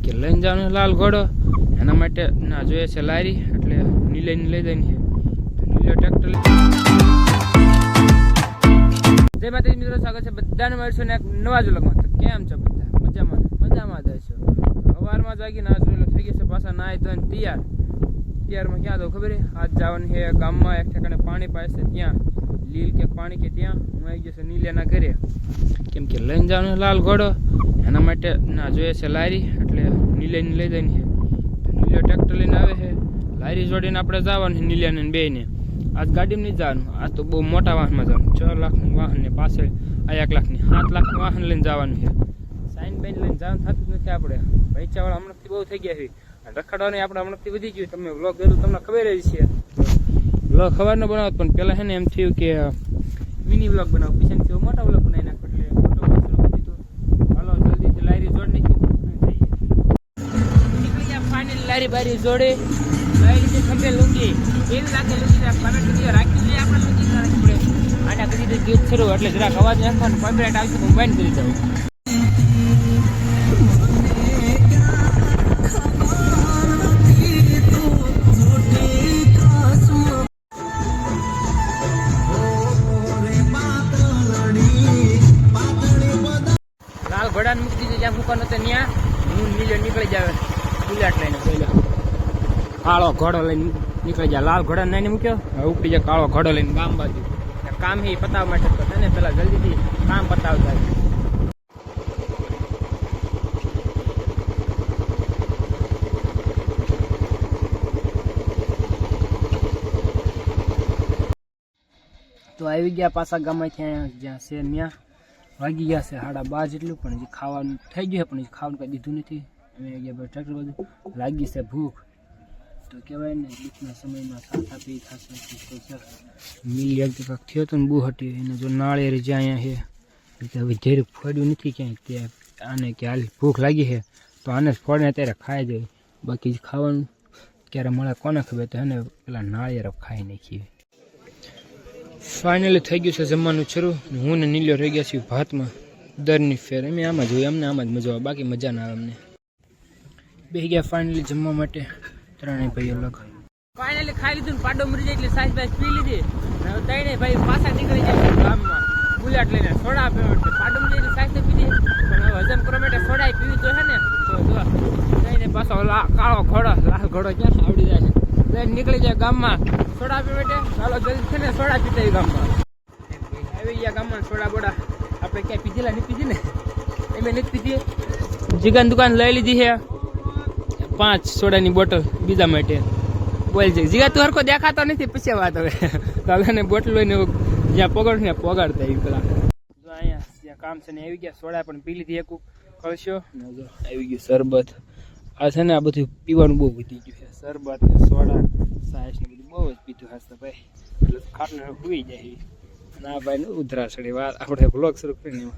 કે લઈને જવાનું લાલ ઘોડો એના માટે ના જોઈએ છે લારી, એટલે નીલાઈને લઈ જઈને છે નીલો ટ્રેક્ટર. જય માતાજી મિત્રો, સ્વાગત છે બધાને મળશું ને એક નવા જ વ્લોગમાં. તો કેમ છો બધા? મજામાં જ હશો. સવારમાં જાગીને આ જોઈ લો થઈ ગયા છે પાછા નાઈ ધોઈને તૈયારમાં ક્યાં તો ખબર આજ જવાનું છે ગામમાં એક ઠેકાણે પાણી પાય છે ત્યાં લીલ કે પાણી કે ત્યાં હું આવી ગયો છે નીલિયાના ઘરે, કેમ કે લઈને જવાનું લાલ ઘોડો એના માટે ના જોઈએ છે લારી, એટલે નીલાઈને લઈ જઈને છે નીલો ટ્રેક્ટર લઈને આવે છે. લારી જોડીને આપણે જવાનું છે નીલિયાને બેને. આજ ગાડીમાં નહીં જવાનું, આજ તો બહુ મોટા વાહનમાં જવાનું. 6 લાખનું વાહન ને પાછળ 1 લાખની 7 લાખનું વાહન લઈને જવાનું છે. સાઈન બેન લઈને જવાનું થતું જ નથી. આપણે પૈસાવાળા હમણાંથી બહુ થઈ ગયા છે, રખડવાની આપણે હમણાંથી વધી ગયું. તમે વ્લોગ જોયું તમને ખબર જ છે. વ્લોગ ખબર ન બનાવો પણ પહેલાં છે ને એમ થયું કે મિની વ્લોગ બનાવો, પછી થયું મોટા વ્લોગ બનાવી નાખો. એટલે મોટો વ્લોગ શરૂ કરી દીધો. હાલો જલ્દીથી લારી જોડ નાખી નીકળી ગયા ફાઇનલ. લારી બારી જોડે લારી જે ખંભે લુંગી એવી લાગે લુંગી રાખી જોઈએ આપણે લુંગી રાખવી પડે. આના કરી દે ગીત શરૂ એટલે જરાક અવાજ નાખવાનો કોપીરાઇટ આવશે તો બંધ કરી દઉં. ઘોડાને મૂકી દીધું જ્યાં મૂકવાનો હતો ત્યાં હું નીલો નીકળી જાય બુલેટ લઈને. પહેલા કાળો ઘોડો લઈને નીકળી જાય. લાલ ઘોડા લઈને મૂક્યો, હવે ઉપડી જાય કાળો ઘોડો લઈને ગામ બાજુ. કામ એ પતાવવા માટે તો છે ને પેલા જલ્દીથી કામ પતાવતા. તો આવી ગયા પાછા ગામમાંથી જ્યાં છે ત્યાં વાગી ગયા છે 12:30 જેટલું, પણ હજી ખાવાનું થઈ ગયું પણ હજી ખાવાનું કંઈ દીધું નથી. અમે ગયા ટ્રેક્ટર બધું લાગી છે ભૂખ, તો કહેવાય ને દુઃખના સમયમાં સાથ આપી થશે. મિલી એક કંઈક થયો હતો ને બહુ હટી એને જો નાળિયેર જ્યાં અહીંયા છે હવે ઝેર ફોડ્યું નથી ક્યાંય. ત્યાં આને કે હાલ ભૂખ લાગી છે તો આને જ ફોડને અત્યારે ખાઈ જાય, બાકી ખાવાનું ક્યારે મળે કોને ખબર. તો એને પેલા નાળિયેર ખાઈ નાખીએ. ફાઇનલી થઈ ગયું છે જમવાનું શરૂ. હું ને નીલો રહી ગયા છીએ ભાતમાં દરની ફેર. અમે આમાં જોઈએ, અમને આમાં જ મજા આવે, બાકી મજા ના આવે અમને. બેસી ગયા ફાઇનલી જમવા માટે ત્રણેય ભાઈ અલગ. ફાઇનલી ખાઈ લીધું, પાડો મરી જાય એટલે સાઈઝ બાઈઝ પી લીધી. ત્રણેય ભાઈ પાછા નીકળી જાય ગામમાં બુલેટ લઈને સોડા પીવા માટે. પાડો મરી જાય સાઈઝ તો પીધી પણ હવે હજમ કરવા માટે સોડા પીવી તો છે ને. તો જો ત્રણેય પાછો કાળો ઘોડો લાલ ઘોડો ક્યાં આવડી જાય છે, નીકળી જાય ગામમાં સોડા પીવા માટે. ચાલો જલ્દી છે ને સોડા પીતા ગામમાં આવી ગયા. ગામમાં સોડા બોડા આપણે ક્યાંય પીધેલા નહીં પીધી ને, એમ નથી પીધી. જીગાની દુકાન લઈ લીધી છે 5 સોડાની બોટલ બીજા માટે. બોલ છે જીગા તું હરખો દેખાતો નથી, પછી વાત હવે ચાલો ને બોટલ લઈને જ્યાં પગાડ ને પગાડતા એ પેલા જો અહીંયા જ્યાં કામ છે ને આવી ગયા. સોડા પણ પી લીધી એક કળશો ને જો આવી ગયું શરબત. આ છે ને આ બધું પીવાનું બહુ વધી ગયું છે, શરબત ને સોડા સાઈસ ને બધું બહુ જ પીધું હશે ભાઈ. એટલે ખાટલે સુઈ જાય ના ભાઈ ને ઉધરા ચડી વાત આપણે બ્લોગ શરૂ કરીને